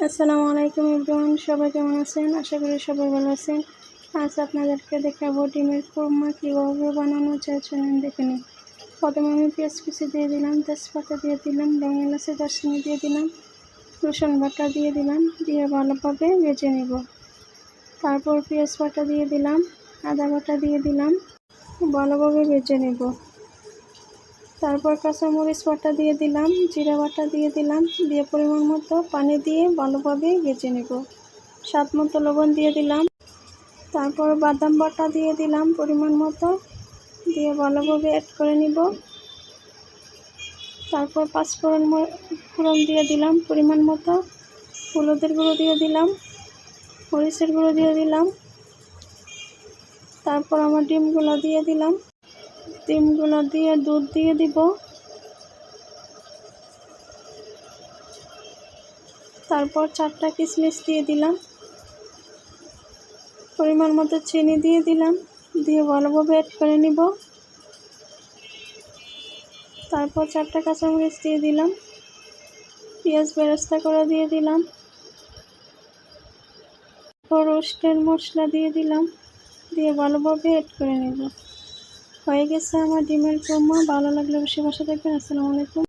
আসসালামু আলাইকুম এভরিওয়ান, সবাই কেমন আছেন? আশা করি সবাই ভালো আছেন। আজ আপনাদেরকে দেখাবো ডিমের কোরমা কীভাবে বানানো যায়, চলুন দেখে নিন। প্রথমে আমি পেঁয়াজ কুচি দিয়ে দিলাম, তেজপাতা দিয়ে দিলাম, লং এলাচি দারচিনি দিয়ে দিলাম, রসুন বাটা দিয়ে দিলাম, দিয়ে ভালোভাবে ভেজে নেব। তারপর পেঁয়াজ বাটা দিয়ে দিলাম, আদা বাটা দিয়ে দিলাম, ভালোভাবে ভেজে নেব। তারপর কাঁচামরিচ বাটা দিয়ে দিলাম, জিরা বাটা দিয়ে দিলাম, দিয়ে পরিমাণ মতো পানি দিয়ে ভালোভাবে ভেজে নেব। স্বাদ মতো লবণ দিয়ে দিলাম। তারপর বাদাম বাটা দিয়ে দিলাম পরিমাণ মতো, দিয়ে ভালোভাবে অ্যাড করে নিব। তারপর পাঁচফোড়ন দিয়ে দিলাম পরিমাণ মতো, হলুদের গুঁড়ো দিয়ে দিলাম, মরিচের গুঁড়ো দিয়ে দিলাম। তারপর আমার ডিমগুলো দিয়ে দিলাম, ডিমগুলো দিয়ে দুধ দিয়ে দিব। তারপর 4টা কিশমিশ দিয়ে দিলাম, পরিমাণ মতো চিনি দিয়ে দিলাম, দিয়ে ভালোভাবে অ্যাড করে নিব। তারপর 4টা কাঁচামরিচ দিয়ে দিলাম, পেঁয়াজ বেরেস্তা করে দিয়ে দিলাম, তারপর রোস্টের মশলা দিয়ে দিলাম, দিয়ে ভালোভাবে অ্যাড করে নেব। হয়ে গেছে আমার ডিমের কোরমা। ভালো লাগলে অবশ্যই বাসা থাকবেন। আসসালামু আলাইকুম।